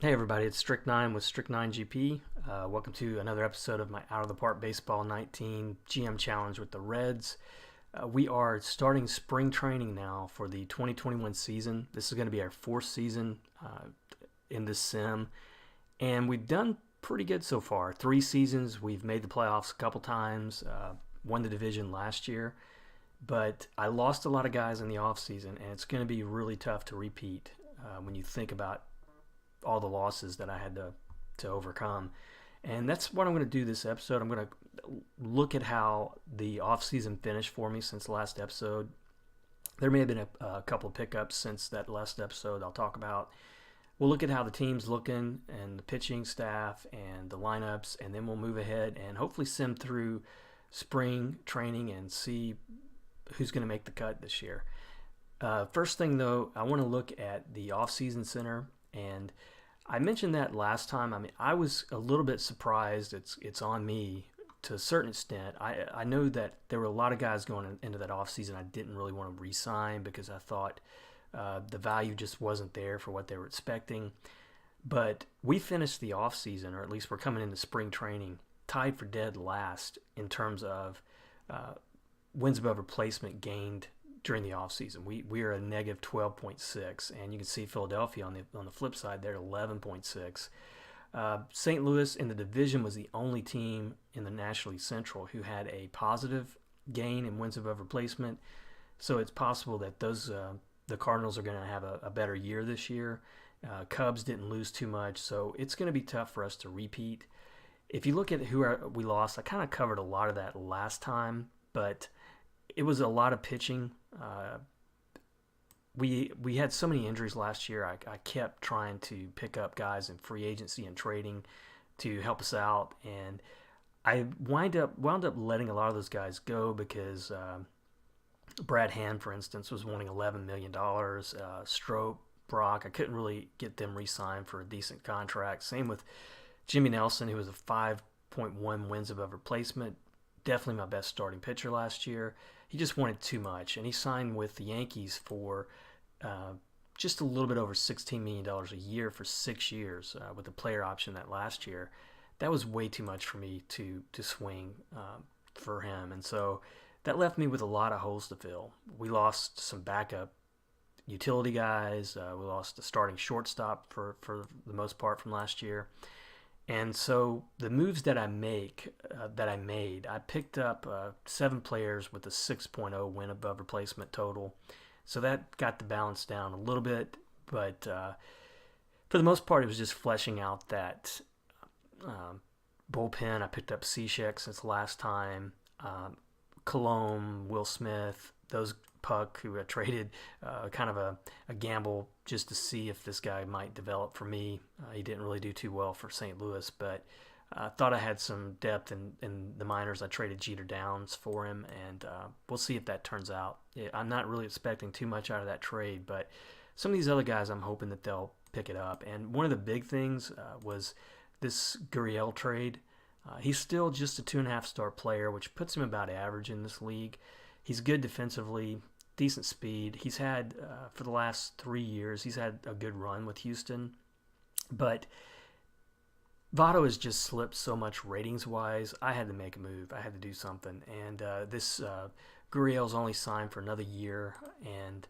Hey everybody, it's Strict9 with Strict9 GP. Welcome to another episode of my Out of the Park Baseball 19 GM Challenge with the Reds. We are starting spring training now for the 2021 season. This is going to be our fourth season in this sim, and we've done pretty good so far. 3 seasons, we've made the playoffs a couple times, won the division last year, but I lost a lot of guys in the offseason, and it's going to be really tough to repeat when you think about all the losses that I had to overcome. And that's what I'm going to do this episode. I'm going to look at how the offseason finished for me since the last episode. There may have been a couple of pickups since that last episode I'll talk about. We'll look at how the team's looking and the pitching staff and the lineups, and then we'll move ahead and hopefully sim through spring training and see who's going to make the cut this year. First thing, though, I want to look at the offseason center, and I mentioned that last time. I mean, I was a little bit surprised. It's on me to a certain extent. I know that there were a lot of guys going into that offseason I didn't really want to re-sign because I thought the value just wasn't there for what they were expecting. But we finished the offseason, or at least we're coming into spring training, tied for dead last in terms of wins above replacement gained during the offseason. We are a negative 12.6, and you can see Philadelphia on the flip side, they're 11.6. St. Louis in the division was the only team in the National League Central who had a positive gain in wins above replacement. So it's possible that the Cardinals are going to have a better year this year. Cubs didn't lose too much, so it's going to be tough for us to repeat. If you look at who we lost, I kind of covered a lot of that last time, but it was a lot of pitching. We had so many injuries last year. I kept trying to pick up guys in free agency and trading to help us out, and I wound up letting a lot of those guys go because Brad Hand, for instance, was wanting $11 million. Strope, Brock, I couldn't really get them re-signed for a decent contract. Same with Jimmy Nelson, who was a 5.1 wins above replacement. Definitely my best starting pitcher last year. He just wanted too much, and he signed with the Yankees for just a little bit over $16 million a year for 6 years with the player option that last year. That was way too much for me to swing for him, and so that left me with a lot of holes to fill. We lost some backup utility guys. We lost a starting shortstop for the most part from last year. And so the moves that I made, I picked up 7 players with a 6.0 win above replacement total. So that got the balance down a little bit, but for the most part, it was just fleshing out that bullpen. I picked up Cishek since last time, Colomb, Will Smith, those Puck, who I traded, kind of a gamble just to see if this guy might develop for me. He didn't really do too well for St. Louis, but I thought I had some depth in the minors. I traded Jeter Downs for him, and we'll see if that turns out. I'm not really expecting too much out of that trade, but some of these other guys, I'm hoping that they'll pick it up. And one of the big things was this Gurriel trade. He's still just a 2.5-star player, which puts him about average in this league. He's good defensively, decent speed. He's had, for the last 3 years, he's had a good run with Houston. But Votto has just slipped so much ratings-wise. I had to make a move. I had to do something. And this Gurriel's only signed for another year, and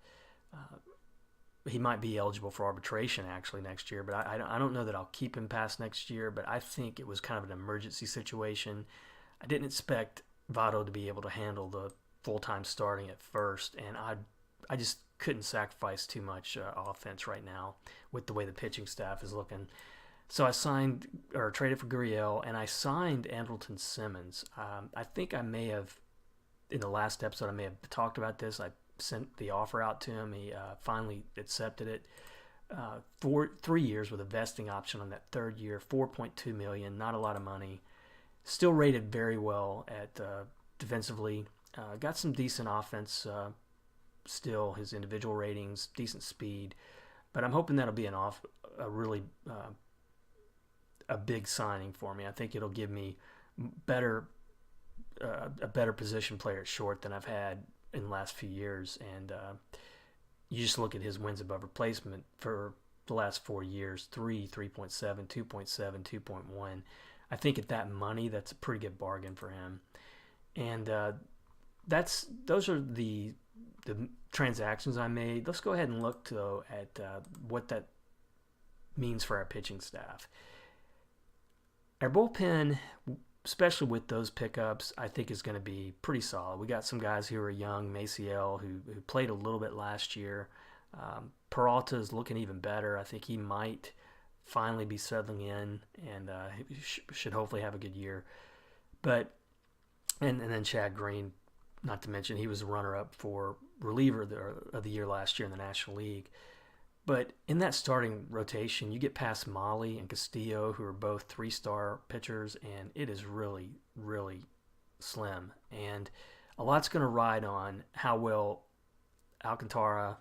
he might be eligible for arbitration actually next year. But I don't know that I'll keep him past next year. But I think it was kind of an emergency situation. I didn't expect Votto to be able to handle the full-time starting at first, and I just couldn't sacrifice too much offense right now with the way the pitching staff is looking. So I traded for Gurriel, and I signed Andrelton Simmons. I think I may have, in the last episode, I may have talked about this. I sent the offer out to him. He finally accepted it. For 3 years with a vesting option on that third year, $4.2 million, not a lot of money. Still rated very well at defensively. Got some decent offense still, his individual ratings, decent speed. But I'm hoping that'll be a really a big signing for me. I think it'll give me a better position player at short than I've had in the last few years. And you just look at his wins above replacement for the last 4 years, 3.7, 2.7, 2.1. I think at that money, that's a pretty good bargain for him. And those are the transactions I made. Let's go ahead and look though at what that means for our pitching staff. Our bullpen, especially with those pickups, I think is going to be pretty solid. We got some guys who are young, Maciel, who played a little bit last year. Peralta is looking even better. I think he might finally be settling in, and should hopefully have a good year. But and then Chad Green, not to mention he was a runner-up for reliever of the year last year in the National League. But in that starting rotation, you get past Molly and Castillo, who are both 3-star pitchers, and it is really, really slim. And a lot's going to ride on how well Alcantara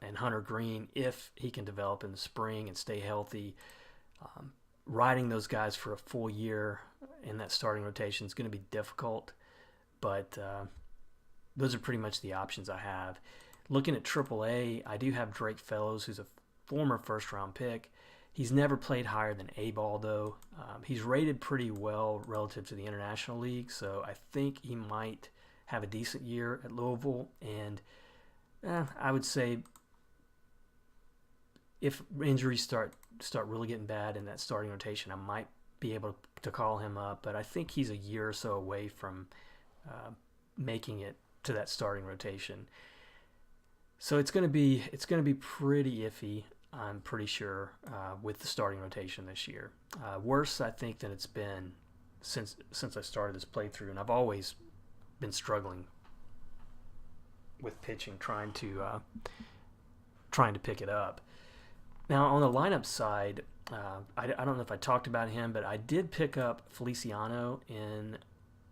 and Hunter Green, if he can develop in the spring and stay healthy. Riding those guys for a full year in that starting rotation is going to be difficult, but those are pretty much the options I have. Looking at AAA, I do have Drake Fellows, who's a former first-round pick. He's never played higher than A-ball, though. He's rated pretty well relative to the International League, so I think he might have a decent year at Louisville. And I would say if injuries start really getting bad in that starting rotation, I might be able to call him up. But I think he's a year or so away from making it to that starting rotation. So it's going to be pretty iffy, I'm pretty sure, with the starting rotation this year. Worse, I think, than it's been since I started this playthrough, and I've always been struggling with pitching, trying to pick it up. Now on the lineup side, I don't know if I talked about him, but I did pick up Feliciano in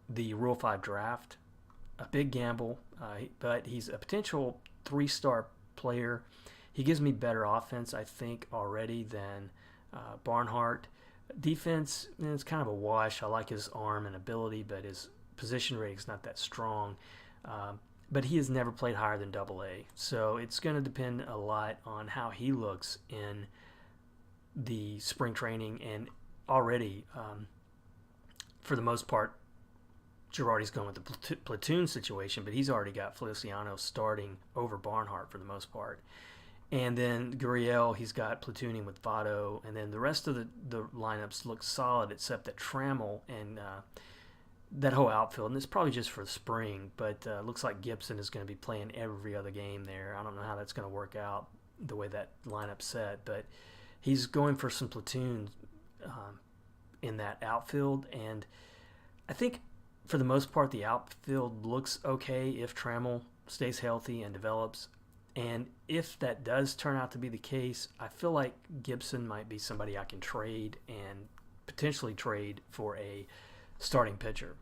the Rule 5 draft. A big gamble, but he's a potential 3-star player. He gives me better offense, I think, already than Barnhart. Defense, it's kind of a wash. I like his arm and ability, but his position rating's not that strong. But he has never played higher than AA. So it's going to depend a lot on how he looks in the spring training. And already, for the most part, Girardi's going with the platoon situation, but he's already got Feliciano starting over Barnhart for the most part. And then Gurriel, he's got platooning with Votto, and then the rest of the lineups look solid except that Trammell and that whole outfield, and it's probably just for the spring, but looks like Gibson is going to be playing every other game there. I don't know how that's going to work out the way that lineup's set, but he's going for some platoon in that outfield, and I think for the most part, the outfield looks okay if Trammell stays healthy and develops. And if that does turn out to be the case, I feel like Gibson might be somebody I can trade and potentially trade for a starting pitcher.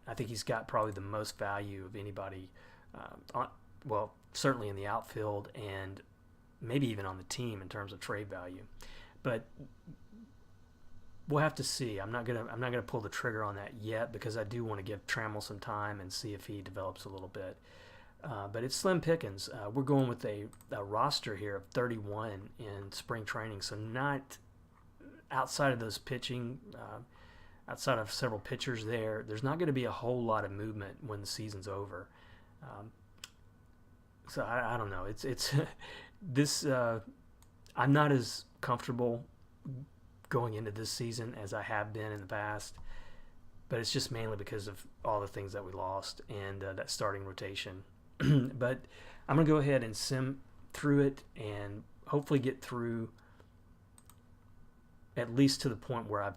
I think he's got probably the most value of anybody, certainly in the outfield and maybe even on the team in terms of trade value. But we'll have to see. I'm not gonna pull the trigger on that yet because I do want to give Trammell some time and see if he develops a little bit. But it's slim pickings. We're going with a roster here of 31 in spring training, so not outside of those pitching, outside of several pitchers there's not going to be a whole lot of movement when the season's over. So I don't know. It's this. I'm not as comfortable going into this season as I have been in the past, but it's just mainly because of all the things that we lost and that starting rotation. But I'm going to go ahead and sim through it and hopefully get through at least to the point where I've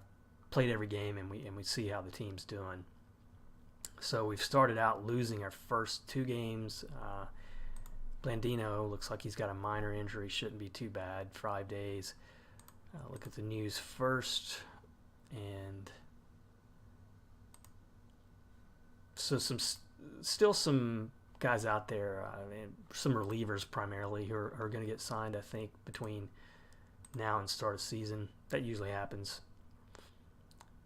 played every game and we see how the team's doing. So we've started out losing our first 2 games. Blandino looks like he's got a minor injury, shouldn't be too bad, 5 days. Look at the news first, and so still some guys out there, some relievers primarily who are going to get signed, I think, between now and start of season. That usually happens.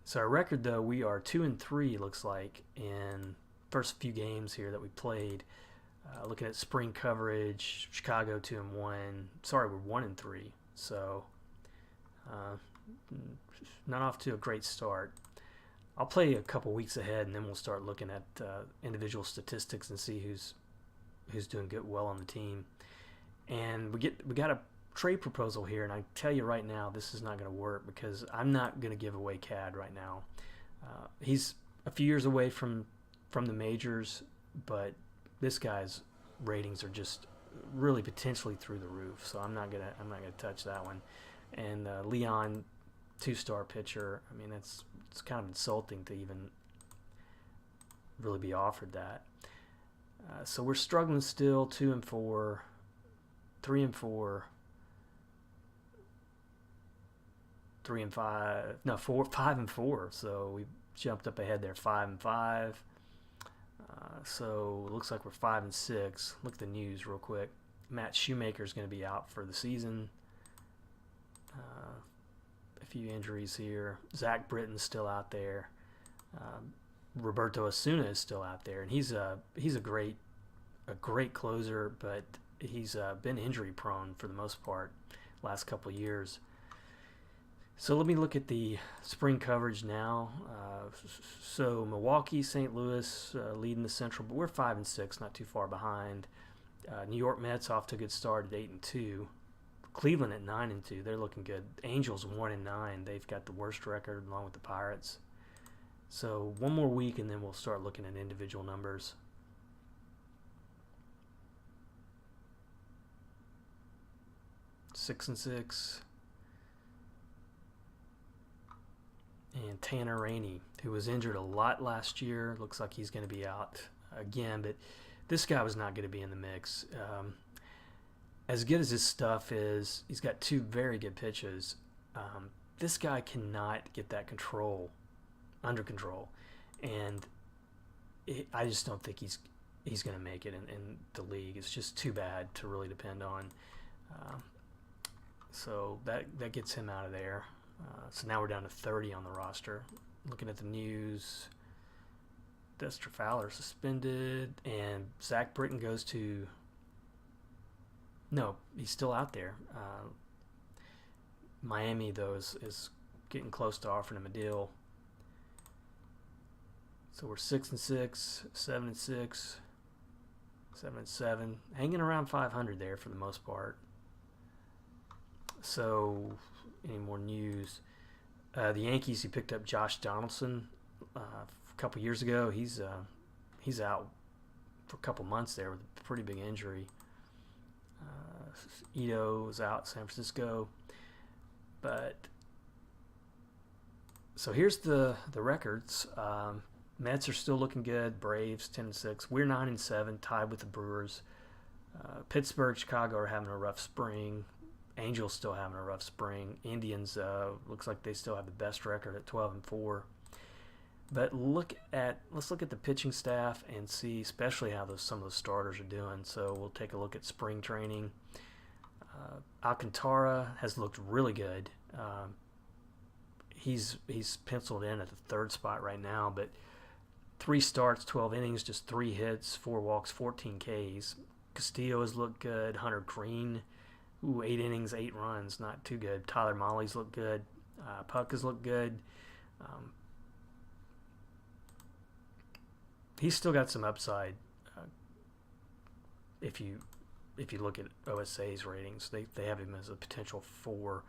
So our record, though, we are 2-3, looks like, in first few games here that we played. Looking at spring coverage, Chicago 2-1. Sorry, we're 1-3. So uh, not off to a great start. I'll play a couple weeks ahead, and then we'll start looking at individual statistics and see who's doing good well on the team. And we got a trade proposal here, and I tell you right now, this is not going to work because I'm not going to give away CAD right now. He's a few years away from the majors, but this guy's ratings are just really potentially through the roof. So I'm not gonna touch that one. And Leon, 2-star pitcher. I mean, it's kind of insulting to even really be offered that. So we're struggling still. 2-4, 3-4, 3-5. No, 5-4. So we jumped up ahead there. 5-5. So it looks like we're 5-6. Look at the news real quick. Matt Shoemaker's going to be out for the season. A few injuries here. Zach Britton's still out there. Roberto Osuna is still out there, and he's a great closer, but he's been injury prone for the most part last couple of years. So let me look at the spring coverage now. So Milwaukee, St. Louis leading the Central, but we're 5-6, not too far behind. New York Mets off to a good start at 8-2. Cleveland at 9-2, they're looking good. Angels 1-9, they've got the worst record along with the Pirates. So one more week, and then we'll start looking at individual numbers. 6-6. And Tanner Rainey, who was injured a lot last year, looks like he's going to be out again. But this guy was not going to be in the mix. As good as his stuff is, he's got 2 very good pitches. This guy cannot get that under control, and I just don't think he's going to make it in the league. It's just too bad to really depend on. So that gets him out of there. So now we're down to 30 on the roster. Looking at the news, Dexter Fowler suspended, and Zach Britton goes to... No, he's still out there. Miami, though, is getting close to offering him a deal. So we're 6-6, 7-6, 7-7, hanging around 500 there for the most part. So, any more news? The Yankees, he picked up Josh Donaldson a couple years ago. He's out for a couple months there with a pretty big injury. Ito is out, San Francisco. But so here's the records. Mets are still looking good. Braves 10-6. We're 9-7, tied with the Brewers. Pittsburgh, Chicago are having a rough spring. Angels still having a rough spring. Indians looks like they still have the best record at 12-4. But let's look at the pitching staff and see, especially how some of the starters are doing. So we'll take a look at spring training. Alcantara has looked really good. He's penciled in at the 3rd spot right now, but 3 starts, 12 innings, just 3 hits, 4 walks, 14 Ks. Castillo has looked good. Hunter Green, 8 innings, 8 runs, not too good. Tyler Molly's looked good. Puck has looked good. He's still got some upside. If you look at OSA's ratings, they have him as a potential 4.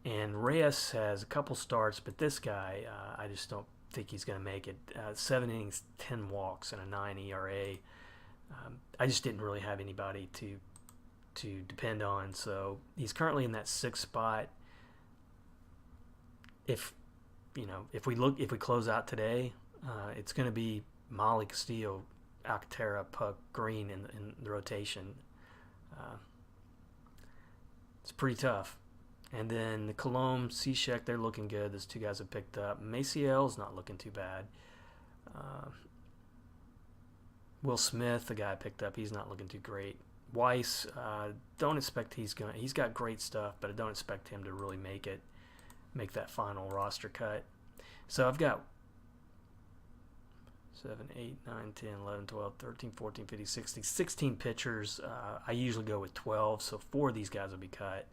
And Reyes has a couple starts, but this guy, I just don't think he's going to make it. 7 innings, 10 walks, and a 9 ERA. I just didn't really have anybody to depend on. So he's currently in that 6th spot. If we close out today, it's going to be Molly, Castillo, Alcantara, Puck, Green in the rotation. It's pretty tough. And then the Colomb, Cishek, they're looking good. Those 2 guys have picked up. Maciel's not looking too bad. Will Smith, the guy I picked up, he's not looking too great. Weiss, don't expect he's got great stuff, but I don't expect him to really make that final roster cut. So I've got 7, 8, 9, 10, 11, 12, 13, 14, 15, 16, 16 pitchers. I usually go with 12, so 4 of these guys will be cut.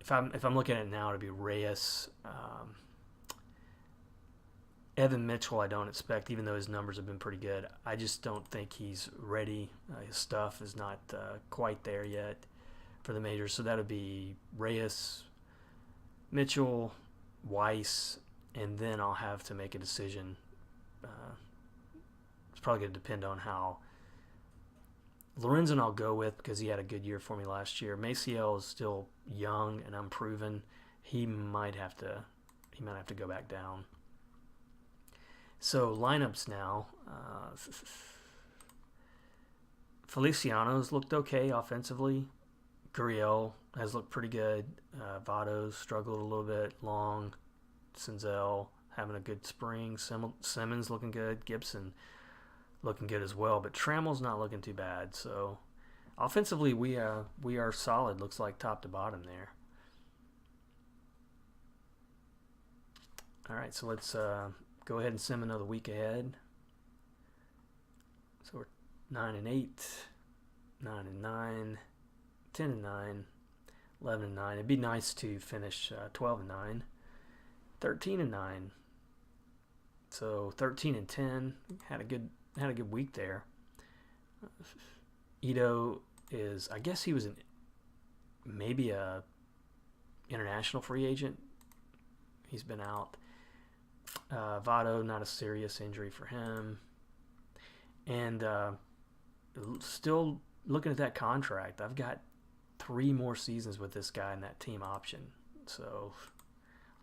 if I'm looking at it now, it'd be Reyes. Evan Mitchell, I don't expect, even though his numbers have been pretty good. I just don't think he's ready. His stuff is not quite there yet for the majors. So that would be Reyes, Mitchell, Weiss, and then I'll have to make a decision. It's probably going to depend on how Lorenzen I'll go with because he had a good year for me last year. Maciel is still young and unproven. He might have to go back down. So lineups now. Feliciano's looked okay offensively. Gurriel has looked pretty good. Votto's struggled a little bit. Long, Senzel having a good spring. Simmons looking good. Gibson looking good as well. But Trammell's not looking too bad. So offensively, we are solid. Looks like top to bottom there. All right, so let's go ahead and sim another week ahead. So we're 9-8, 9-9, 10-9, 11-9. It'd be nice to finish 12-9, 13-9. So 13-10. Had a good week there. Ito is, I guess he was maybe a international free agent. He's been out. Votto, not a serious injury for him. And still looking at that contract. I've got 3 more seasons with this guy in that team option. So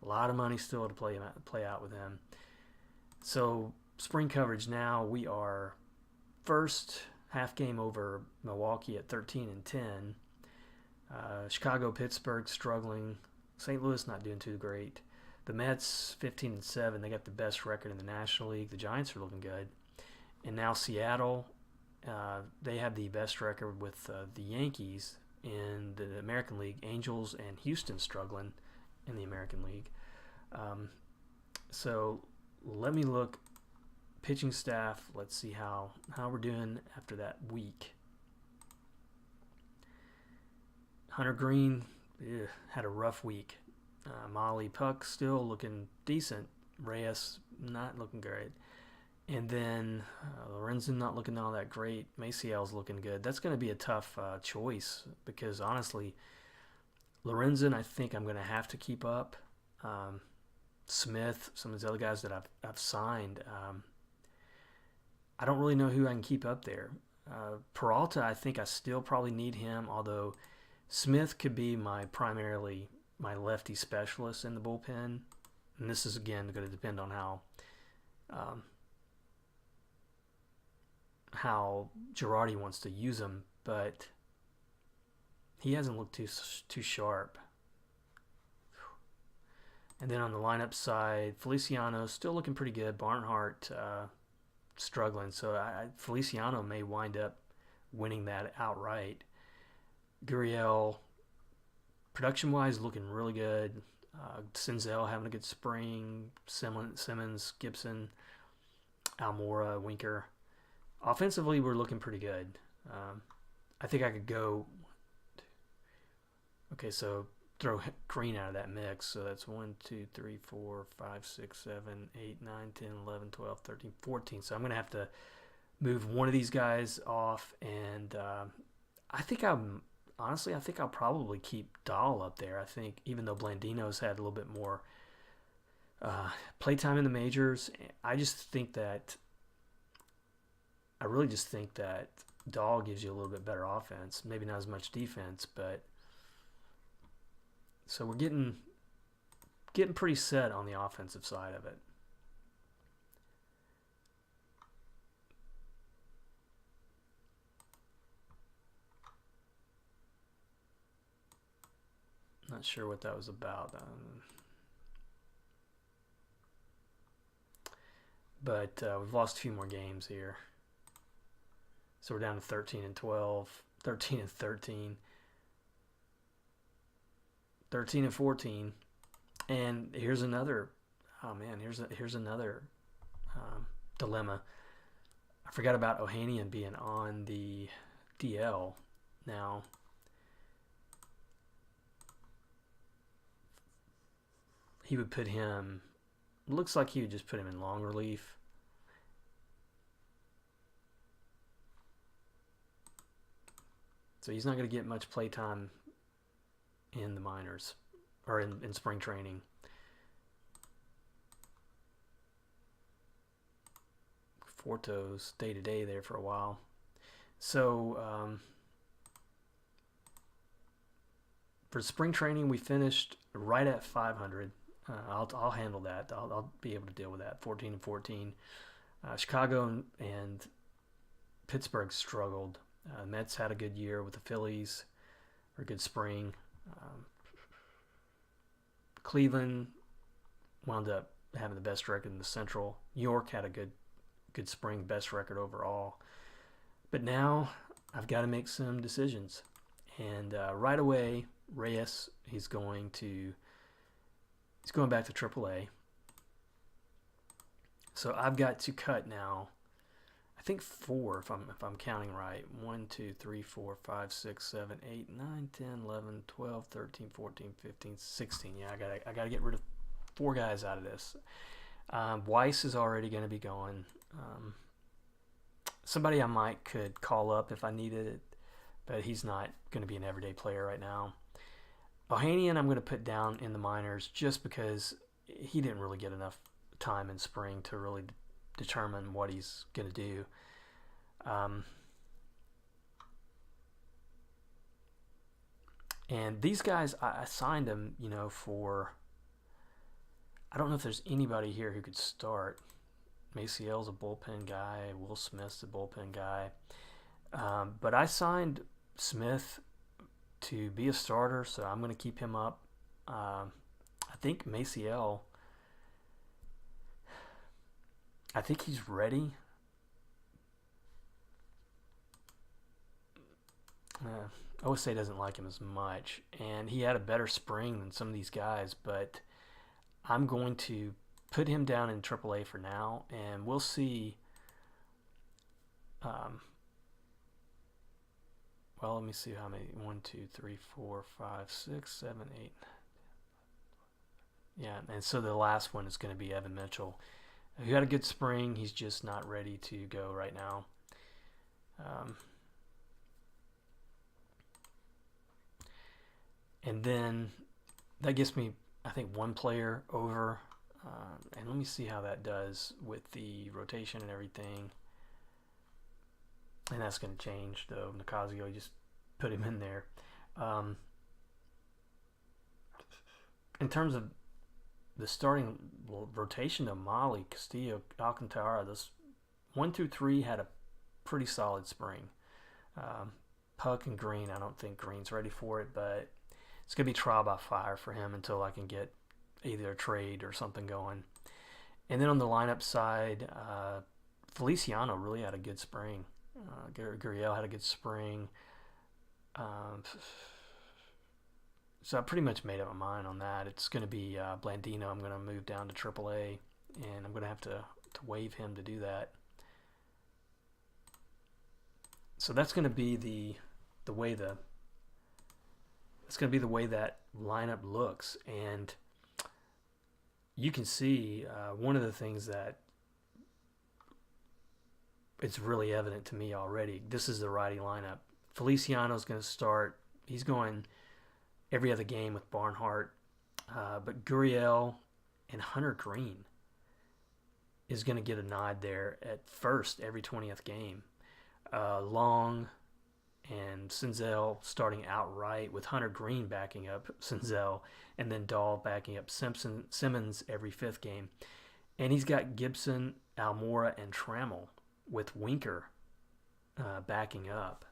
a lot of money still to play out with him. So spring coverage now, we are first half game over Milwaukee at 13-10. Chicago, Pittsburgh struggling. St. Louis not doing too great. The Mets 15-7. They got the best record in the National League. The Giants are looking good. And now Seattle, they have the best record with the Yankees in the American League. Angels and Houston struggling in the American League. So let me look. Pitching staff, let's see how we're doing after that week. Hunter Green had a rough week. Molly Puck still looking decent. Reyes not looking great. And then Lorenzen not looking all that great. Maciel's looking good. That's going to be a tough choice because honestly, Lorenzen I think I'm going to have to keep up. Smith, some of these other guys that I've signed, I don't really know who I can keep up there. Peralta, I think I still probably need him, although Smith could be primarily my lefty specialist in the bullpen. And this is, again, going to depend on how Girardi wants to use him, but he hasn't looked too sharp. And then on the lineup side, Feliciano still looking pretty good. Barnhart struggling, so Feliciano may wind up winning that outright. Gurriel, production-wise, looking really good. Senzel having a good spring. Simmons, Gibson, Almora, Winker. Offensively, we're looking pretty good. I think I could go. Okay, so throw Green out of that mix. So that's 1, 2, 3, 4, 5, 6, 7, 8, 9, 10, 11, 12, 13, 14. So I'm going to have to move one of these guys off. And I think I'll probably keep Dahl up there. I think even though Blandino's had a little bit more playtime in the majors, I really just think that Dahl gives you a little bit better offense. Maybe not as much defense, but so we're getting pretty set on the offensive side of it. Not sure what that was about. But we've lost a few more games here. So we're down to 13-12, 13-13, 13-14, and here's another. Oh man, here's another dilemma. I forgot about Ohanian being on the DL now. he would put him, looks like he would just put him in long relief. So he's not going to get much play time in the minors or in spring training. Fortos day-to-day there for a while. So for spring training, we finished right at 500. I'll handle that. I'll be able to deal with that. 14-14. Chicago and Pittsburgh struggled. Mets had a good year with the Phillies, or a good spring. Cleveland wound up having the best record in the Central. New York had a good spring, best record overall. But now I've got to make some decisions. And right away, Reyes, he's going back to AAA. So I've got to cut now, I think 4 if I'm counting right. 1, 2, 3, 4, 5, 6, 7, 8, 9, 10, 11, 12, 13, 14, 15, 16. Yeah, I gotta get rid of 4 guys out of this. Weiss is already going to be gone. Somebody I could call up if I needed it, but he's not going to be an everyday player right now. Ohanian I'm going to put down in the minors just because he didn't really get enough time in spring to really determine what he's going to do. And these guys, I signed them, for... I don't know if there's anybody here who could start. Maciel's a bullpen guy. Will Smith's a bullpen guy. But I signed Smith to be a starter, so I'm going to keep him up. I think Maciel, I think he's ready. OSA doesn't like him as much, and he had a better spring than some of these guys, but I'm going to put him down in AAA for now, and we'll see. Well, let me see how many. 1, 2, 3, 4, 5, 6, 7, 8. Yeah, and so the last one is going to be Evan Mitchell. He had a good spring. He's just not ready to go right now. And then that gets me, I think, 1 player over. And let me see how that does with the rotation and everything. And that's going to change, though. Nicasio, just put him in there. In terms of the starting rotation of Molly, Castillo, Alcantara, this 1 through 3 had a pretty solid spring. Puck and Green, I don't think Green's ready for it, but it's going to be trial by fire for him until I can get either a trade or something going. And then on the lineup side, Feliciano really had a good spring. Gurriel had a good spring. So I pretty much made up my mind on that. It's going to be Blandino. I'm going to move down to AAA, and I'm going to have to waive him to do that. So that's going to be the way that's going to be the way that lineup looks. And you can see one of the things that it's really evident to me already. This is the righty lineup. Feliciano's going to start. He's going every other game with Barnhart. But Gurriel and Hunter Green is going to get a nod there at first every 20th game. Long and Senzel starting outright with Hunter Green backing up Senzel, and then Dahl backing up Simmons every 5th game. And he's got Gibson, Almora, and Trammell with Winker backing up.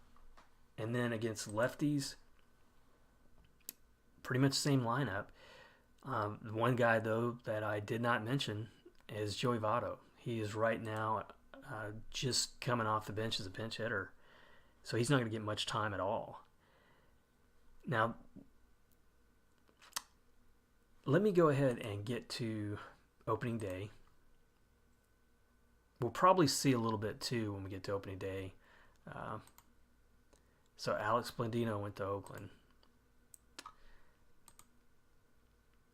And then against lefties, pretty much the same lineup. One guy, though, that I did not mention is Joey Votto. He is right now just coming off the bench as a pinch hitter. So he's not going to get much time at all. Now, let me go ahead and get to opening day. We'll probably see a little bit, too, when we get to opening day. So Alex Blandino went to Oakland.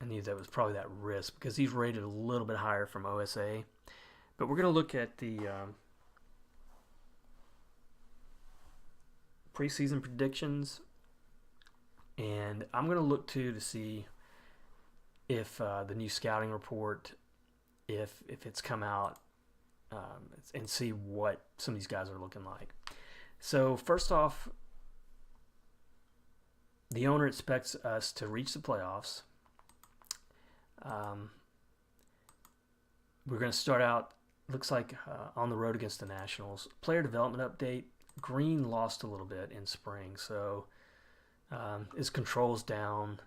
I knew that was probably that risk because he's rated a little bit higher from OSA. But we're going to look at the preseason predictions, and I'm going to look to see if the new scouting report, if it's come out, and see what some of these guys are looking like. So first off, the owner expects us to reach the playoffs. We're going to start out, looks like, on the road against the Nationals. Player development update. Green lost a little bit in spring, so his control's down.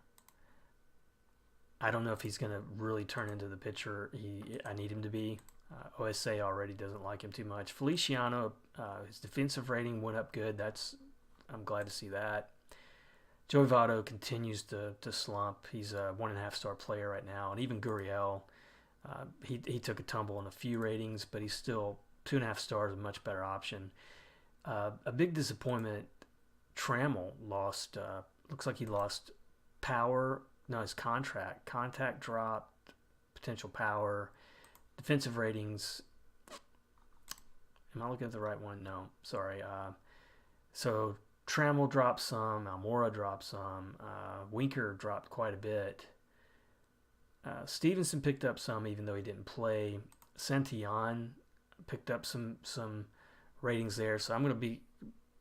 I don't know if he's going to really turn into the pitcher I need him to be. OSA already doesn't like him too much. Feliciano, his defensive rating went up good. I'm glad to see that. Joey Votto continues to slump. He's a 1.5 star player right now, and even Gurriel, he took a tumble in a few ratings, but he's still 2.5 stars, a much better option. A big disappointment. Trammell lost. Looks like he lost power. No, his contact dropped. Potential power. Defensive ratings. Am I looking at the right one? No, sorry. So Trammell dropped some. Almora dropped some. Winker dropped quite a bit. Stevenson picked up some, even though he didn't play. Santillan picked up some ratings there, so I'm going to be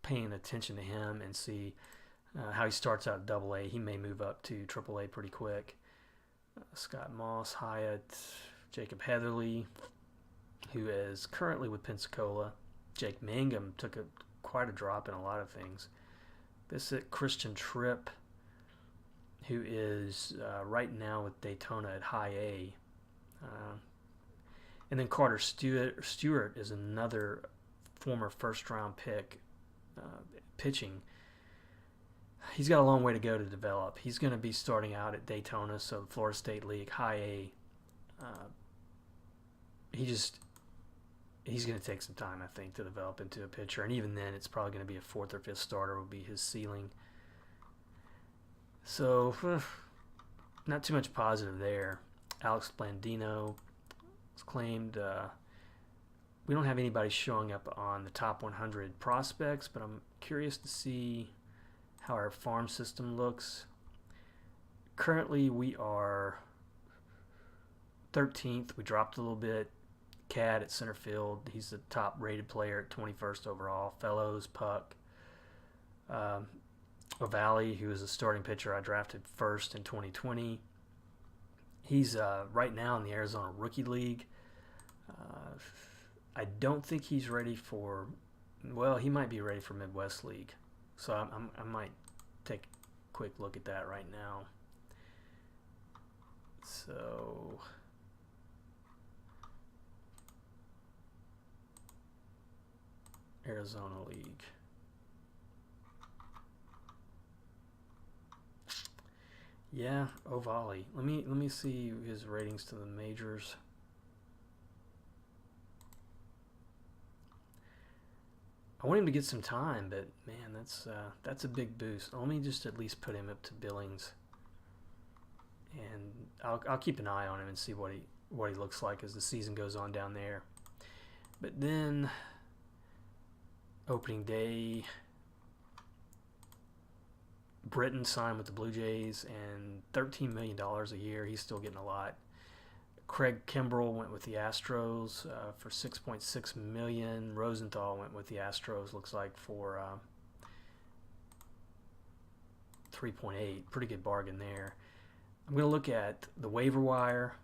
paying attention to him and see how he starts out at AA. He may move up to AAA pretty quick. Scott Moss, Hyatt, Jacob Heatherly, who is currently with Pensacola. Jake Mangum took quite a drop in a lot of things. This is Christian Tripp, who is right now with Daytona at high A. And then Carter Stewart is another former first-round pick pitching. He's got a long way to go to develop. He's going to be starting out at Daytona, so Florida State League, high A. He's going to take some time, I think, to develop into a pitcher. And even then, it's probably going to be a 4th or 5th starter will be his ceiling. So, not too much positive there. Alex Blandino was claimed. We don't have anybody showing up on the top 100 prospects, but I'm curious to see how our farm system looks. Currently, we are 13th. We dropped a little bit. Cad at center field. He's the top rated player at 21st overall. Fellows, Puck. O'Valley, who is a starting pitcher I drafted first in 2020. He's right now in the Arizona Rookie League. I don't think he's ready for, well, he might be ready for Midwest League. So I might take a quick look at that right now. So Arizona League. Yeah, O'Valley. Let me see his ratings to the majors. I want him to get some time, but man, that's a big boost. Let me just at least put him up to Billings, and I'll keep an eye on him and see what he looks like as the season goes on down there. But then opening day, Britton signed with the Blue Jays and $13 million a year. He's still getting a lot. Craig Kimbrell went with the Astros for $6.6 million. Rosenthal went with the Astros, looks like, for $3.8. Pretty good bargain there. I'm going to look at the waiver wire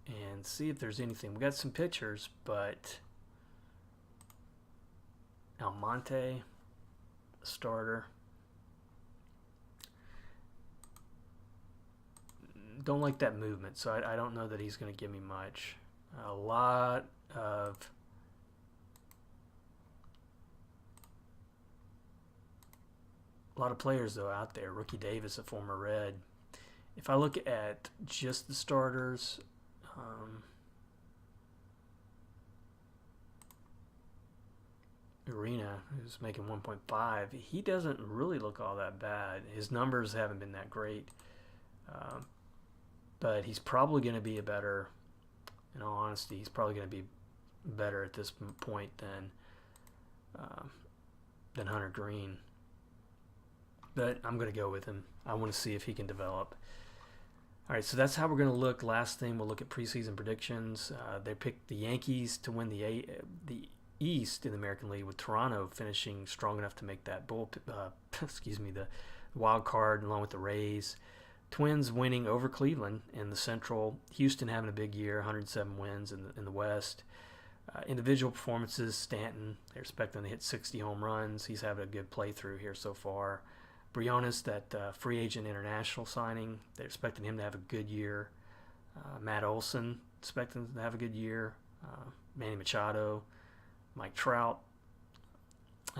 and see if there's anything. We got some pitchers, but Almonte, starter. Don't like that movement, so I don't know that he's going to give me much. A lot of players though out there. Rookie Davis, a former Red. If I look at just the starters, Arena, who's making 1.5, he doesn't really look all that bad. His numbers haven't been that great. but he's probably going to be in all honesty, he's probably going to be better at this point uh, than Hunter Green. But I'm going to go with him. I want to see if he can develop. All right, so that's how we're going to look. Last thing, we'll look at preseason predictions. They picked the Yankees to win the East in the American League, with Toronto finishing strong enough to make that the wild card, along with the Rays. Twins winning over Cleveland in the Central. Houston having a big year, 107 wins in the West. Individual performances, Stanton, they're expecting to hit 60 home runs. He's having a good playthrough here so far. Briones, that free agent international signing, they're expecting him to have a good year. Matt Olson, expecting to have a good year. Manny Machado, Mike Trout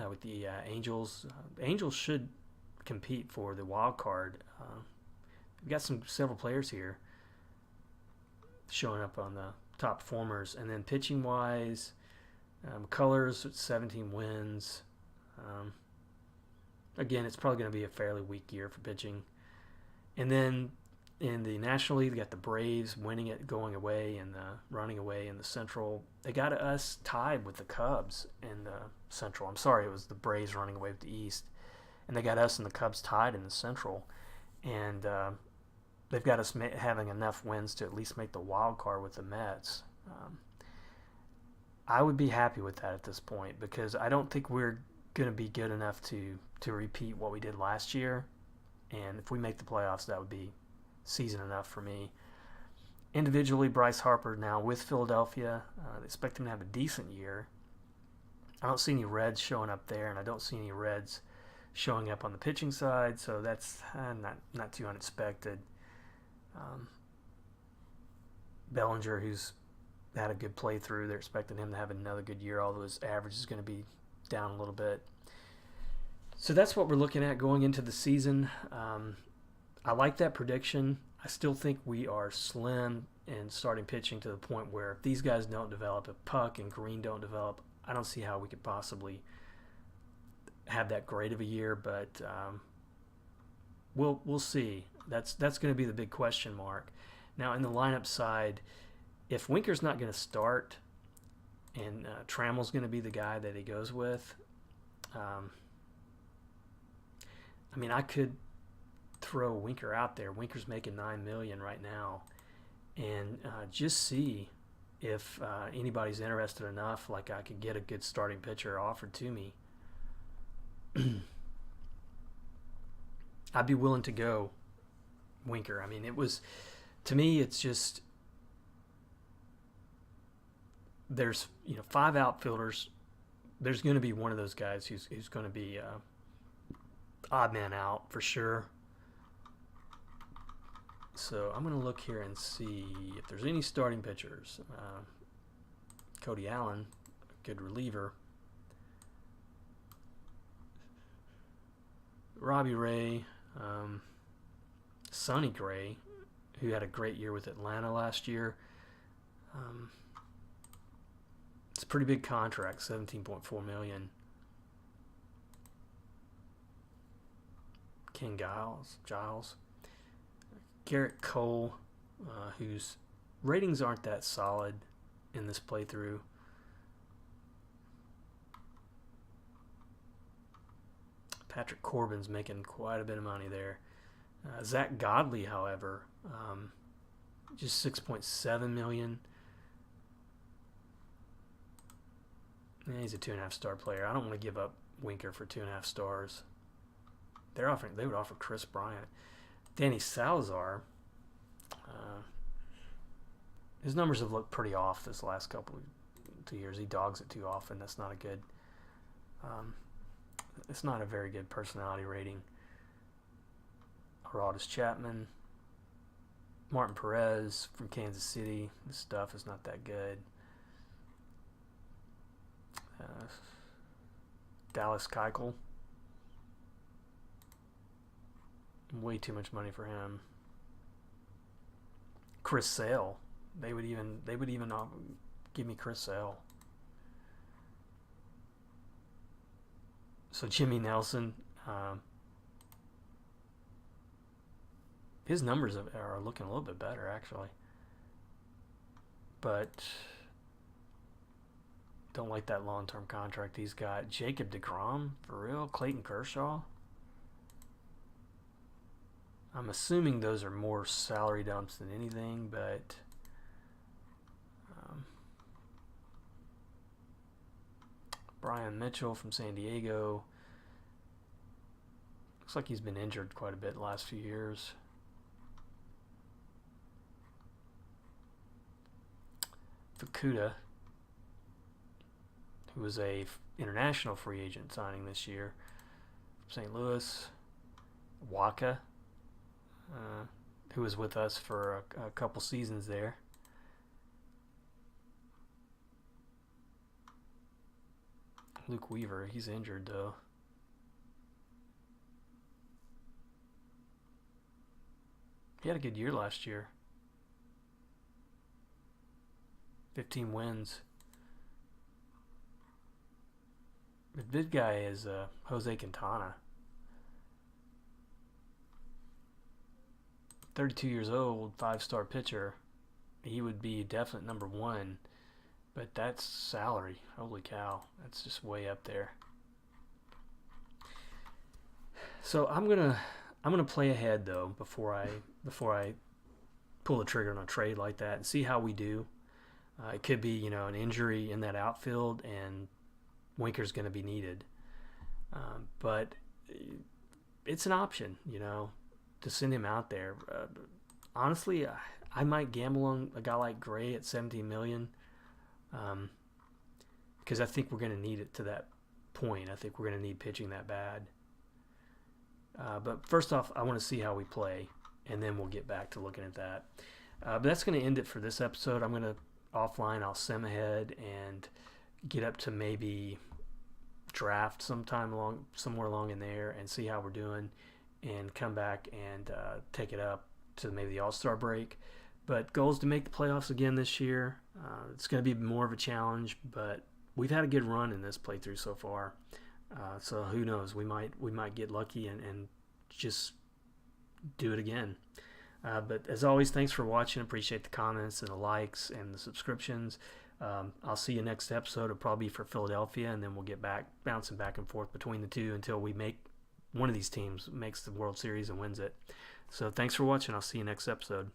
with the Angels. Angels should compete for the wild card. We've got several players here showing up on the top performers. And then pitching wise, Colors with 17 wins. Again, it's probably going to be a fairly weak year for pitching. And then in the National League, we got the Braves winning it, going away, and running away in the Central. They got us tied with the Cubs in the Central. I'm sorry, it was the Braves running away with the East. And they got us and the Cubs tied in the Central. And they've got us having enough wins to at least make the wild card with the Mets. I would be happy with that at this point, because I don't think we're going to be good enough to repeat what we did last year. And if we make the playoffs, that would be season enough for me. Individually, Bryce Harper now with Philadelphia. They expect him to have a decent year. I don't see any Reds showing up there, and I don't see any Reds showing up on the pitching side, so that's not too unexpected. Bellinger, who's had a good playthrough, they're expecting him to have another good year, although his average is going to be down a little bit. So that's what we're looking at going into the season. I like that prediction. I still think we are slim in starting pitching, to the point where if these guys don't develop, if Puck and Green don't develop, I don't see how we could possibly have that great of a year. But we'll see. That's going to be the big question mark. Now, in the lineup side, if Winker's not going to start and Trammell's going to be the guy that he goes with, I could throw Winker out there. Winker's making $9 million right now, and just see if anybody's interested enough. Like, I could get a good starting pitcher offered to me. I'd be willing to go Winker. To me, it's just, there's 5 outfielders. There's going to be one of those guys who's going to be odd man out for sure. So I'm going to look here and see if there's any starting pitchers. Cody Allen, good reliever. Robbie Ray, Sonny Gray, who had a great year with Atlanta last year. It's a pretty big contract, $17.4 million. Ken Giles, Garrett Cole, whose ratings aren't that solid in this playthrough. Patrick Corbin's making quite a bit of money there. Zach Godley, however, just $6.7 million. He's a 2.5 star player. I don't want to give up Winker for 2.5 stars. They would offer Chris Bryant. Danny Salazar, his numbers have looked pretty off this last couple of 2 years. He dogs it too often. That's not a good. It's not a very good personality rating. Aroldis Chapman, Martin Perez from Kansas City. This stuff is not that good. Dallas Keuchel. Way too much money for him. Chris Sale. They would even give me Chris Sale. So Jimmy Nelson, his numbers are looking a little bit better actually. But don't like that long-term contract he's got. Jacob deGrom, for real? Clayton Kershaw? I'm assuming those are more salary dumps than anything, but Brian Mitchell from San Diego. Looks like he's been injured quite a bit the last few years. Fukuda, who was a international free agent signing this year, St. Louis. Waka, who was with us for a couple seasons there. Luke Weaver, he's injured though. He had a good year last year. 15 wins. The big guy is Jose Quintana. 32 years old, 5-star pitcher. He would be definite number one, but that's salary. Holy cow, that's just way up there. So I'm gonna play ahead though before I pull the trigger on a trade like that and see how we do. It could be an injury in that outfield and Winker's going to be needed, but it's an option to send him out there. Honestly, I might gamble on a guy like Gray at $17 million, because I think we're going to need it to that point. I think we're going to need pitching that bad. But first off, I want to see how we play, and then we'll get back to looking at that. But that's going to end it for this episode. I'm going to offline. I'll sim ahead and get up to maybe draft somewhere along in there and see how we're doing, and come back and take it up to maybe the All-Star break. But goal is to make the playoffs again this year. It's going to be more of a challenge, but we've had a good run in this playthrough so far. So who knows? We might get lucky and just do it again. But as always, thanks for watching. Appreciate the comments and the likes and the subscriptions. I'll see you next episode. It'll probably be for Philadelphia, and then we'll get bouncing back and forth between the two until we make one of these teams makes the World Series and wins it. So thanks for watching. I'll see you next episode.